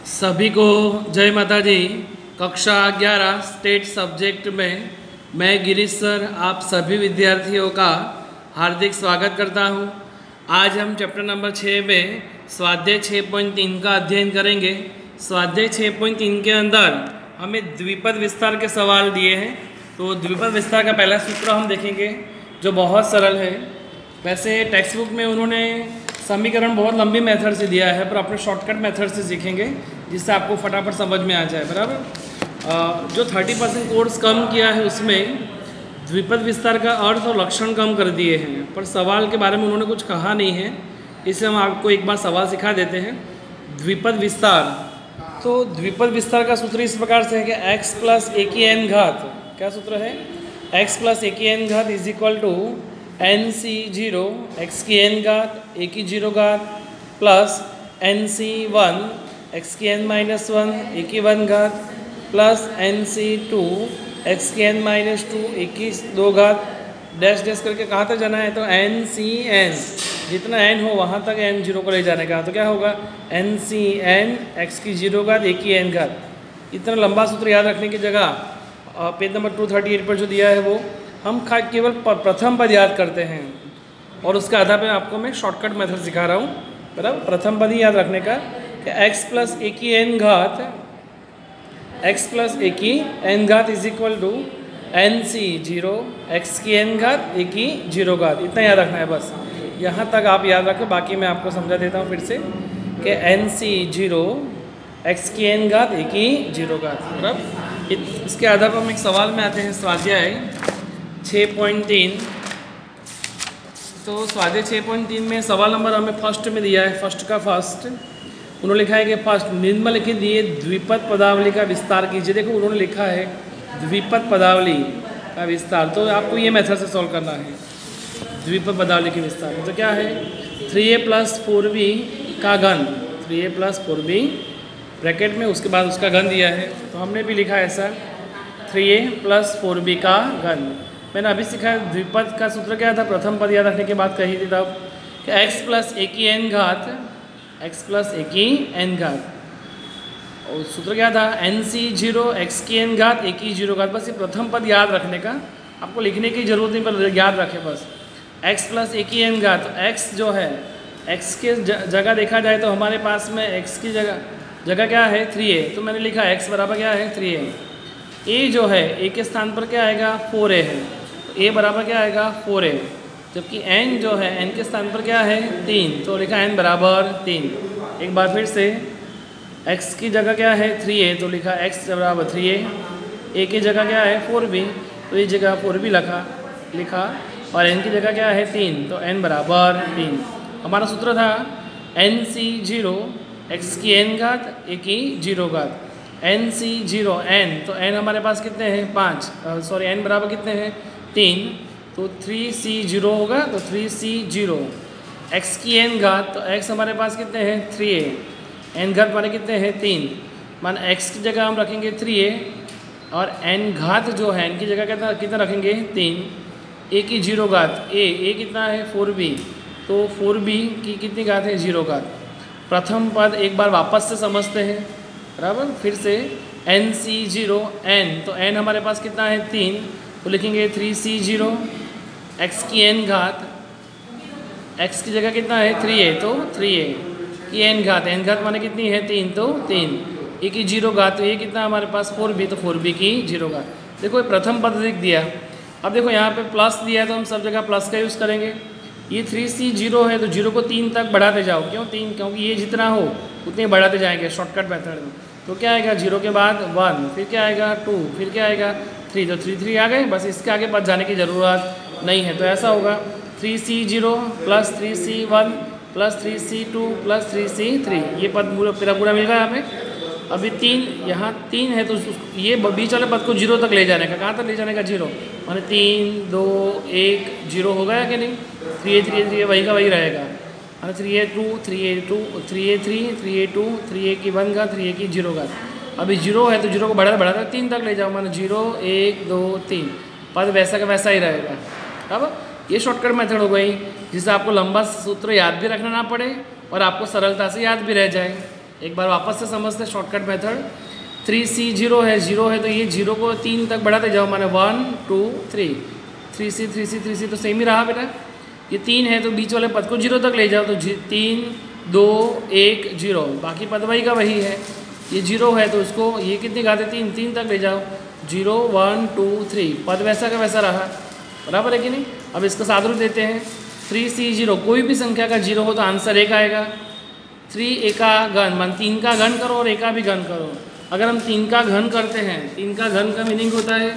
सभी को जय माता दी। कक्षा 11 स्टेट सब्जेक्ट में मैं गिरीश सर आप सभी विद्यार्थियों का हार्दिक स्वागत करता हूं। आज हम चैप्टर नंबर 6 में स्वाध्याय 6.3 का अध्ययन करेंगे। स्वाध्याय 6.3 के अंदर हमें द्विपद विस्तार के सवाल दिए हैं। तो द्विपद विस्तार का पहला सूत्र हम देखेंगे जो बहुत सरल है। वैसे टेक्स्ट बुक में उन्होंने समीकरण बहुत लंबी मेथड से दिया है, पर अपने शॉर्टकट मेथड से सीखेंगे जिससे आपको फटाफट समझ में आ जाए। बराबर। जो 30% कोर्स कम किया है उसमें द्विपद विस्तार का अर्थ और लक्षण कम कर दिए हैं, पर सवाल के बारे में उन्होंने कुछ कहा नहीं है। इससे हम आपको एक बार सवाल सिखा देते हैं। द्विपद विस्तार, तो द्विपद विस्तार का सूत्र इस प्रकार से है कि x प्लस ए की n घात, क्या सूत्र है? x प्लस ए की n घात is equal to NC0 x की n घात ए की 0 घात प्लस NC1 x की n माइनस 1 ए की 1 घात प्लस NC2 x की n माइनस 2 ए की 2 घात डैश डैश करके कहाँ तक जाना है? तो NCN, जितना n हो वहाँ तक n0 को ले जाने का। तो क्या होगा? NCN x की 0 घात ए की n घात। इतना लंबा सूत्र याद रखने की जगह पेज नंबर 238 पर जो दिया है वो हम केवल प्रथम पद याद करते हैं, और उसके आधार पर आपको मैं शॉर्टकट मेथड सिखा रहा हूँ। बराबर। प्रथम पद ही याद रखने का कि x प्लस ए की n घात, x प्लस ए की n घात is equal to NC0 x की n घात ए की 0 घात। इतना याद रखना है बस। यहाँ तक आप याद रखें, बाकी मैं आपको समझा देता हूँ फिर से कि NC0 x की n घात ए की 0 घात। बराबर। इसके आधार पर हम एक सवाल में आते हैं। स्वाध्याय 6.3। तो स्वाध्याय 6.3 में सवाल नंबर हमें फर्स्ट में दिया है। फर्स्ट का फर्स्ट उन्होंने लिखा है कि फर्स्ट निम्नलिखित दिए द्विपद पदावली का विस्तार कीजिए। देखो उन्होंने लिखा है द्विपद पदावली का विस्तार, तो आपको ये मेथड से सॉल्व करना है। द्विपद पदावली के विस्तार में तो क्या है? 3a प्लस 4b का घन, 3a प्लस 4b ब्रैकेट में, उसके बाद उसका घन दिया है। तो हमने भी लिखा ऐसा 3a प्लस 4b का घन। मैंने अभी सिखाया द्विपद का सूत्र क्या था? प्रथम पद याद रखने के बाद कही थी तब कि x प्लस ए की n घात, x प्लस ए की n घात, और सूत्र क्या था? NC0 x की n घात ए की 0 घात। बस ये प्रथम पद याद रखने का, आपको लिखने की जरूरत नहीं, पर याद रखें बस। x प्लस ए की n घात, x जो है x के जगह देखा जाए तो हमारे पास में x की जगह क्या है? 3a। तो मैंने लिखा x बराबर क्या है? 3a। a जो है a के स्थान पर क्या आएगा? 4a है, तो a बराबर क्या आएगा? 4a। जबकि n जो है n के स्थान पर क्या है? 3, तो लिखा n बराबर 3। एक बार फिर से x की जगह क्या है? 3a, तो लिखा x बराबर 3a। a की जगह क्या है? 4b, तो इस जगह 4b लिखा, और n की जगह क्या है? 3, तो n बराबर 3। हमारा सूत्र था NC0 x की n घात ए की 0 घात, NC0 n, तो n हमारे पास कितने हैं? 5, सॉरी n बराबर कितने हैं? 3, तो 3C0 होगा, तो 3C0 x की n घात, तो x हमारे पास कितने हैं? 3a, n घात माने कितने हैं? 3, मान x की जगह हम रखेंगे 3a, और n घात जो है n की जगह कितना रखेंगे? 3, a की 0 घात, a कितना है? 4b, तो 4b की कितनी घात है? 0 घात। प्रथम पद एक बार वापस से समझते हैं। बराबर। फिर से NC0 n, तो n हमारे पास कितना है? 3, तो लिखेंगे 3C0 x की n घात, x की जगह कितना है? 3a, तो 3a की n घात माने कितनी है? 3, तो 3, a की 0 घात, तो ये कितना हमारे पास? 4b, तो 4b की 0 घात। देखो ये प्रथम पद लिख दिया। अब देखो यहाँ पे प्लस दिया है, तो हम सब जगह प्लस का यूज़ करेंगे। ये 3C0 है, तो 0 को 3 तक बढ़ाते जाओ। क्यों 3? क्योंकि ये जितना हो उतने बढ़ाते जाएंगे शॉर्टकट मेथड में। तो क्या आएगा? 0 के बाद 1, फिर क्या आएगा? 2, फिर क्या आएगा? 3, तो 3 आ गए। बस इसके आगे बच जाने की ज़रूरत नहीं है। तो ऐसा होगा 3C0 plus 3C1 plus 3C2 plus 3C3। ये पद पूरा मिल गया यहाँ पे। अभी 3, यहाँ 3 है, तो ये बीच वाले पद को 0 तक ले जाने का। कहाँ तक ले जाने का? 0, माने 3, 2, 1, 0 हो गया कि नहीं? 3a वही का वही रहेगा। 3a2 3a2 3a3 3a2 3a की 1 घात 3a की 0 घात। अभी 0 है तो 0 को बढ़ा 3 तक ले जाओ, माने 0 1 2 3, पद वैसा का वैसा ही रहेगा। अब ये शॉर्टकट मेथड हो गई जिससे आपको लंबा सूत्र याद भी रखना ना पड़े और आपको सरलता से याद भी रह जाए। एक बार वापस से समझते शॉर्टकट मेथड। 3C 0 है, 0 है तो ये 0 को 3 तक बढ़ाते जाओ, माने 1 2 3, 3C 3C 3C तो सेम ही रहा बेटा। ये 3 है तो बीच वाले पद को 0 तक ले जाओ, तो 3 2 1 0, बाकी पद वही का वही है। ये 0 है तो उसको ये कितनी घात है 3, 3 तक ले जाओ, 0 1 2 3, पद वैसा का वैसा रहा, बराबर है कि नहीं। अब इसका सादरूप देते हैं। 3C 0, कोई भी संख्या का 0 हो तो आंसर 1 आएगा। 3 एका घन, मान 3 का घन करो और एका भी घन करो। अगर हम 3 का घन करते हैं, 3 का घन का मीनिंग होता है,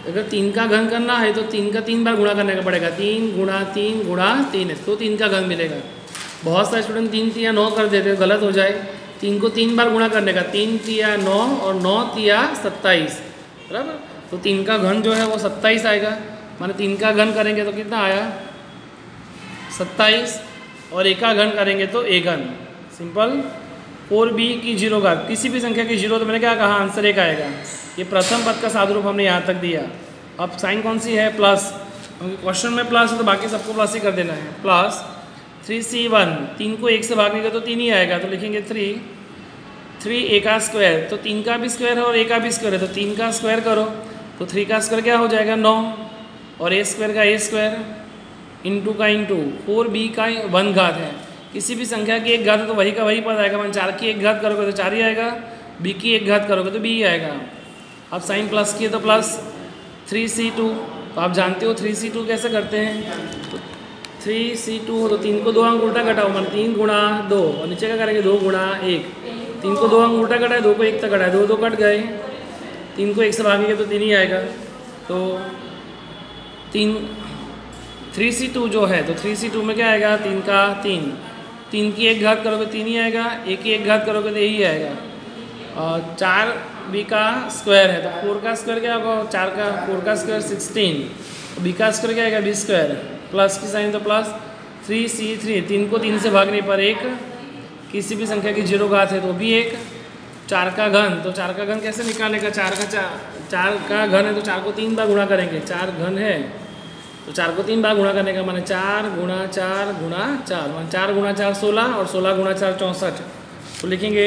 अगर 3 का घन करना है तो 3 का 3 बार गुणा करने का पड़ेगा, 3 गुणा 3 गुणा 3 है तो 3 का घन मिलेगा। बहुत सारे स्टूडेंट 3 तिया 9 कर देते हैं, गलत हो जाए। 3 को 3 बार गुणा करने का, 3 तिया 9 और 9 तिया 27, बराबर। तो 3 का घन जो है वो 27 आएगा, माने 3 का घन करेंगे तो कितना आया 27, और एक का घन करेंगे तो ए घन, सिंपल। 4b की 0 घात, किसी भी संख्या की 0 तो मैंने क्या कहा आंसर 1 आएगा। ये प्रथम पद का सादरूप हमने यहाँ तक दिया। अब साइन कौन सी है, प्लस, क्योंकि क्वेश्चन में प्लस है तो बाकी सबको प्लस ही कर देना है। प्लस 3C1, 3 को 1 से भागने का तो 3 ही आएगा, तो लिखेंगे 3 ए का स्क्वायर, तो 3 का भी स्क्वायर है और ए का भी स्क्वायर है तो 3 का स्क्वायर करो, तो 3 का स्क्वायर क्या हो जाएगा 9, और ए स्क्वायर का ए स्क्वायर, इंटू का इंटू, 4b का 1 घात है। किसी भी संख्या की 1 घात है तो वही का वही पद आएगा, मान 4 की 1 घात करोगे तो 4 ही आएगा, b की 1 घात करोगे तो b ही आएगा। अब साइन प्लस किए तो प्लस 3C2, तो आप जानते हो 3C2 कैसे करते हैं, तो 3C2 तो 3 को 2 अंक उल्टा घटाओ, मान 3 गुणा 2, और नीचे क्या करेंगे 2 गुणा 1, 3 को 2 अंक उल्टा घटाए, 2 को 1 तक घटाए, 2 2 कट गए, 3 को 1 से भागेंगे तो 3 ही आएगा। तो 3C2 जो है तो 3C2 में क्या आएगा 3 का 3, 3 की 1 घात करोगे 3 ही आएगा, 1 की 1 घात करोगे तो यही आएगा। और 4b का स्क्वायर है तो 4 का स्क्वायर क्या होगा, 4 का स्क्वायर 16, b का स्क्वायर क्या आएगा b स्क्वायर, प्लस की साइन तो प्लस 3C3, 3 को 3 से भागने पर 1, किसी भी संख्या की 0 घात है तो भी 1, 4 का घन, तो 4 का घन कैसे निकालने का, 4 का घन है तो 4 को 3 बार गुणा करेंगे, 4 घन है तो 4 को 3 बार गुणा करने का, माने 4 गुणा 4 गुणा 4, मान 4 गुणा 4 16 और 16 गुणा 4 64, तो लिखेंगे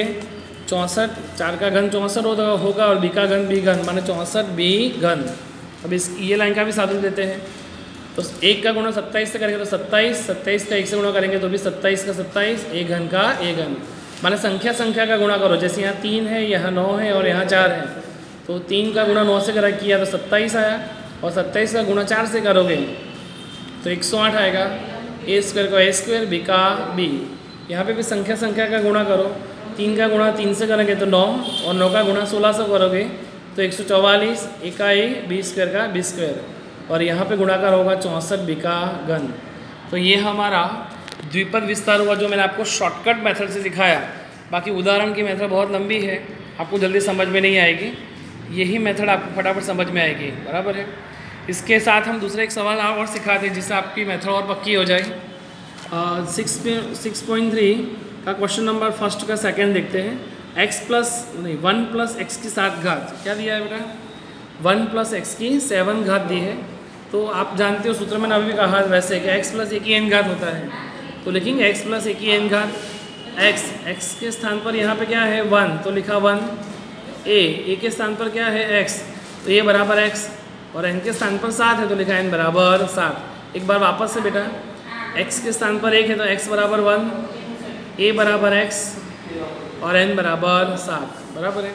64, 4 का घन 64 होगा और b का घन b घन, माने 64b घन। अब इस ये लाइन का भी सादरूप देते हैं, तो 1 का गुणा 27 से करेंगे तो 27, 27 का 1 से गुणा करेंगे तो भी 27 का 27, ए घन का ए घन, माने संख्या का गुणा करो, जैसे यहाँ 3 है, यहाँ 9 है और यहाँ 4 है, तो 3 का गुणा 9 से किया तो 27 आया, और 27 का गुणा 4 से करोगे तो 108 आएगा, ए स्क्वायर का ए स्क्वायर, बी का बी। यहाँ पे भी संख्या का गुणा करो, 3 का गुणा 3 से करेंगे तो 9, और 9 का गुणा 16 से करोगे तो 144, ए का ए, बी स्क्वायर का बी स्क्वायर, और यहाँ पे गुणाकार होगा 64 बी का घन। तो ये हमारा द्विपद विस्तार हुआ जो मैंने आपको शॉर्टकट मेथड से सिखाया। बाकी उदाहरण की मेथड बहुत लंबी है, आपको जल्दी समझ में नहीं आएगी, यही मेथड आपको फटाफट समझ में आएगी, बराबर है। इसके साथ हम दूसरा एक सवाल और सिखाते हैं जिससे आपकी मेथड और पक्की हो जाए। 6.3 का क्वेश्चन नंबर फर्स्ट का सेकंड देखते हैं। 1 प्लस एक्स की 7 घात, क्या दिया है बेटा 1 प्लस एक्स की 7 घात दी है। तो आप जानते हो सूत्र में अभी भी कहा वैसे कि x प्लस ए की n घात होता है, तो लिखेंगे x प्लस ए की n घात, x के स्थान पर यहाँ पे क्या है 1 तो लिखा 1, a के स्थान पर क्या है x तो a बराबर x, और n के स्थान पर 7 है तो लिखा n बराबर 7। एक बार वापस से बेटा, x के स्थान पर 1 है तो x बराबर 1, a बराबर x और n बराबर 7, बराबर है।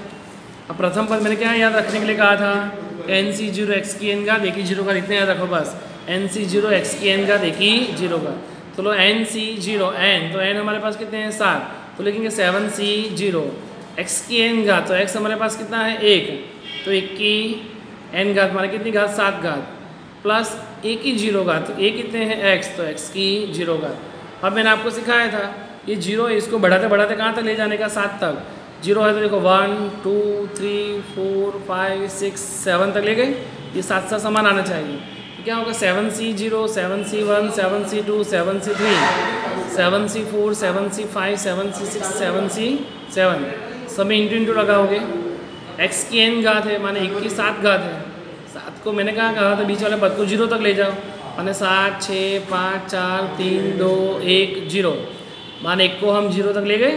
अब प्रथम पद मैंने क्या याद रखने के लिए कहा था, nc0 x की n घात, a की 0 घात, इतने याद रखो बस, nc0 x की n घात, a की 0 घात। तो लो nc0 n, तो n हमारे पास कितने हैं 7, तो लिखेंगे 7c0, x की n घात, तो x हमारे पास कितना है 1, तो 1 की n घात माने कितनी घात 7 घात, प्लस a की 0 घात, तो a कितने हैं x, तो x की 0 घात। अब मैंने आपको सिखाया था ये 0 है, इसको बढ़ाते बढ़ाते कहाँ तक ले जाने का 7 तक, 0 है तो देखो 1 2 3 4 5 6 7 तक ले गए, ये 7 साथ समान आना चाहिए। तो क्या होगा 7c0 7c1 7c2 7c3 7c4 7c5 7c6 7c7, सब में इंटू लगाओगे। x की n घात है माने 1 की 7 घात है, 7 को मैंने कहा था बीच वाले पद को 0 तक ले जाओ, माने 7 6 5 4 3 2 1 0, माने 1 को हम 0 तक ले गए,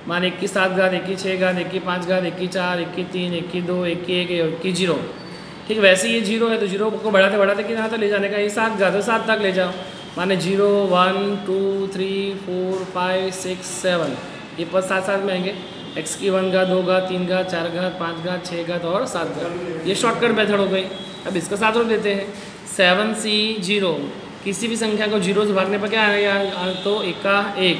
मान 1 की 7 घात, 1 की 6 घात, 1 की 5 घात, 1 की 4, 1 की 3, 1 की 2, 1 की 1, 1 की 0। ठीक, वैसे ये 0 है तो 0 को बढ़ाते बढ़ाते कितना तक ले जाने का, ये 7 घात है 7 तक ले जाओ। माने 0, 1, 2, 3, 4, 5, 6, 7, ये पद साथ साथ में आएंगे। x की 1 घात, 2 घात, 3 घात, 4 घात, 5 घात, 6 घात और 7 घात। ये शॉर्टकट मेथड हो गई। अब इसका साथ रूप देते हैं 7c0। किसी भी संख्या को 0 से भागने पर क्या आएगा, तो 1 का 1,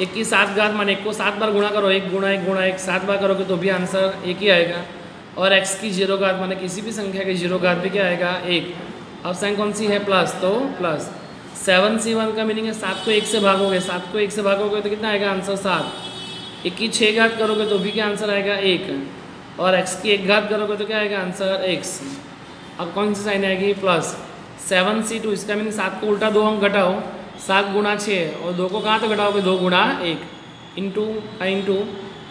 1 की 7 घात माने 1 को 7 बार गुणा करो, 1 गुणा 1 गुणा 1, 7 बार करोगे तो भी आंसर 1 ही आएगा। और x की 0 घात माने किसी भी संख्या की 0 घात भी क्या आएगा, 1। अब साइन कौन सी है, प्लस, तो प्लस। 7c1 का मीनिंग है 7 को 1 से भागोगे, 7 को 1 से भागोगे तो कितना आएगा आंसर 7। 1 की 6 घात करोगे तो भी क्या आंसर आएगा 1। और x की 1 घात करोगे तो क्या आएगा आंसर x। अब कौन सी साइन आएगी, प्लस। 7c2, इसका मीनिंग 7 को उल्टा 2 अंक घटाओ, 7 गुणा 6 और 2 को कहाँ तक घटाओगे, 2 गुणा 1 इंटू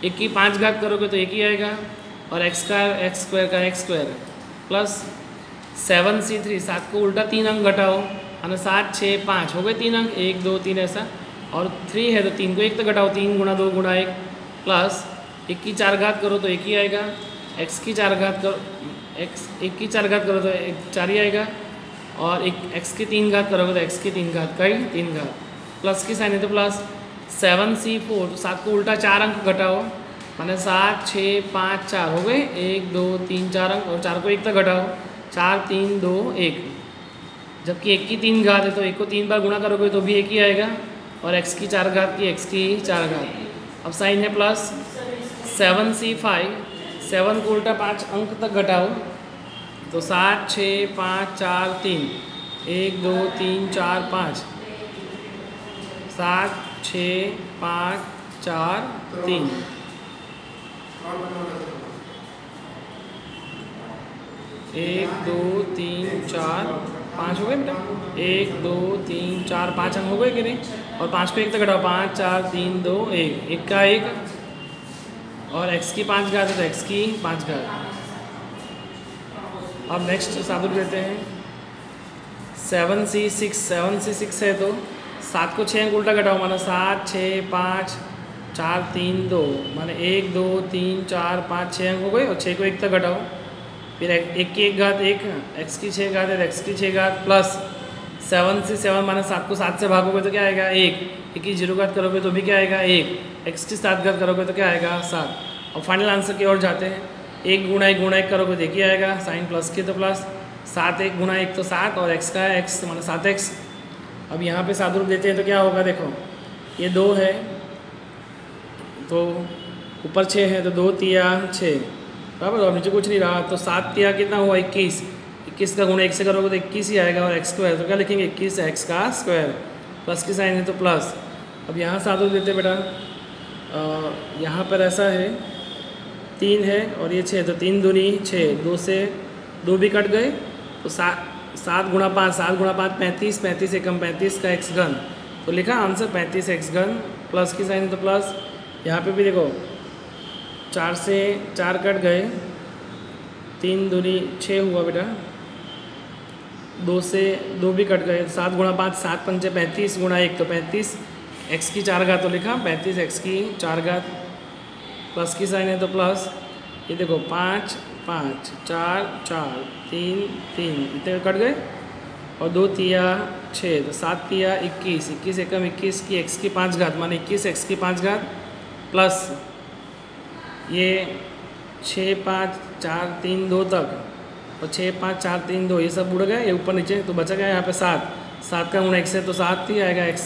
1 की 5 घात करोगे तो 1 ही आएगा। और x स्क्वायर का x स्क्वायर प्लस 7c3, 7 को उल्टा 3 अंक घटाओ, है 7, 6, 5 हो गए 3 अंक, 1, 2, 3 ऐसा। और 3 है तो 3 को 1 तक घटाओ, 3 गुणा 2 गुणा 1 प्लस 1 की 4 घात करो तो 1 ही आएगा। x की 4 घात करो, 1 की 4 घात करो तो 4 ही आएगा। और x की 3 घात करोगे तो x की 3 घात का ही 3 घात, प्लस की साइन है तो प्लस। 7c4, 7 को उल्टा 4 अंक घटाओ, माने 7, 6, 5, 4 हो गए, 1, 2, 3, 4 अंक। और 4 को 1 तक घटाओ, 4, 3, 2, 1। जबकि 1 की 3 घात है तो 1 को 3 बार गुणा करोगे तो भी 1 ही आएगा। और x की 4 घात की x की 4 घात। अब साइन है प्लस। 7c5, 7 को उल्टा 5 अंक तक घटाओ तो 7, 6, 5, 4, 3, 1, 2, 3, 4, 5, 7, 6, 5, 4, 3, 1, 2, 3, 4, 5 हो गए बेटा, 1, 2, 3, 4, 5 अंक हो गए कि नहीं। और 5 को 1 तक घटाओ, 5, 4, 3, 2, 1, 1 का 1। और x की 5 घात है तो x की 5 घात। अब नेक्स्ट साबुत लेते हैं 7c6, 7c6 है तो 7 को 6 अंक उल्टा घटाओ, माना 7, 6, 5, 4, 3, 2, माने 1, 2, 3, 4, 5, 6 अंक हो गए। और 6 को 1 तक घटाओ, फिर 1 की 1 घात 1, x की 6 घात है तो x की 6 घात प्लस 7c7, माना 7 को 7 से भागोगे तो क्या आएगा 1, 1 की 0 घात करोगे तो भी क्या आएगा 1, x की 7 घात करोगे तो क्या आएगा 7। और फाइनल आंसर की ओर जाते हैं, 1 गुणा 1 गुणा 1 करोगे तो 1 ही आएगा, साइन प्लस की तो प्लस, 7 1 गुणा 1 तो 7 और x का x माना 7x। अब यहाँ पे सादुरूप देते हैं तो क्या होगा, देखो ये 2 है तो ऊपर 6 है तो 2 तिया 6 बराबर, और नीचे कुछ नहीं रहा तो 7 तिया कितना हुआ 21, 21 का गुणा 1 से करोगे तो 21 ही आएगा। और x स्क्वायर तो क्या लिखेंगे 21 है x का स्क्वायर, प्लस की साइन है तो प्लस। अब यहाँ सादुरूप देते बेटा, यहाँ पर ऐसा है 3 है और ये 6 तो 3 दूनी 6, 2 से 2 भी कट गए तो 7 गुणा 5, 7 गुणा 5 35, 35 एकम 35 का x घन, तो लिखा आंसर 35 x घन, प्लस की साइन तो प्लस। यहाँ पे भी देखो 4 से 4 कट गए, 3 दूनी 6 हुआ बेटा, 2 से 2 भी कट गए, 7 गुणा 5, 7 पंचे 35 गुणा 1 तो 35 x की 4 घात, तो लिखा 35 x की 4 घात, प्लस की साइन है तो प्लस। ये देखो 5 5, 4 4, 3 3, इतने कट गए और 2 तिया 6 तो 7 तिया 21, 21 एकम 21 की x की 5 घात माने 21 x की 5 घात प्लस ये 6 5 4 3 2 तक और 6 5 4 3 2 ये सब उड़ गए, ये ऊपर नीचे तो बचा गया यहाँ पे 7, 7 का गुणा x है तो 7 ही आएगा x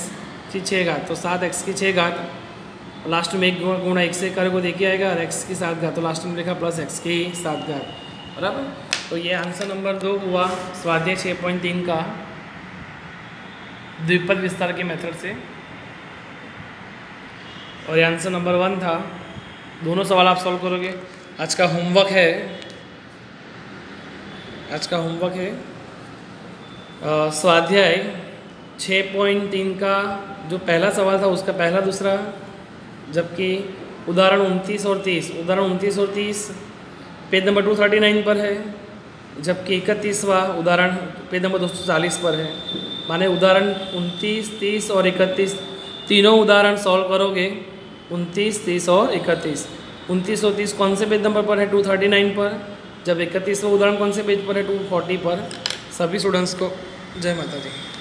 की 6 घात, तो 7 x की 6 घात, लास्ट में 1 गुणा 1 से करोगे देखिए आएगा और x की 7 घात, तो लास्ट में लिखा प्लस x की 7 घात बराबर। तो ये आंसर नंबर 2 हुआ स्वाध्याय 6.3 का द्विपद विस्तार के मेथड से, और ये आंसर नंबर 1 था। दोनों सवाल आप सॉल्व करोगे। आज का होमवर्क है स्वाध्याय 6.3 का जो पहला सवाल था उसका पहला दूसरा, जबकि उदाहरण 29 और 30, उदाहरण 29 और 30 पेज नंबर 239 पर है, जबकि 31वां उदाहरण पेज नंबर 240 पर है। माने उदाहरण 29, 30 और 31 तीनों उदाहरण सॉल्व करोगे 29, 30 और 31। 29 और 30 कौन से पेज नंबर पर है? 239 पर। जब 31वां उदाहरण कौन से पेज पर है? 240 पर। सभी स्टूडेंट्स को जय माता दी।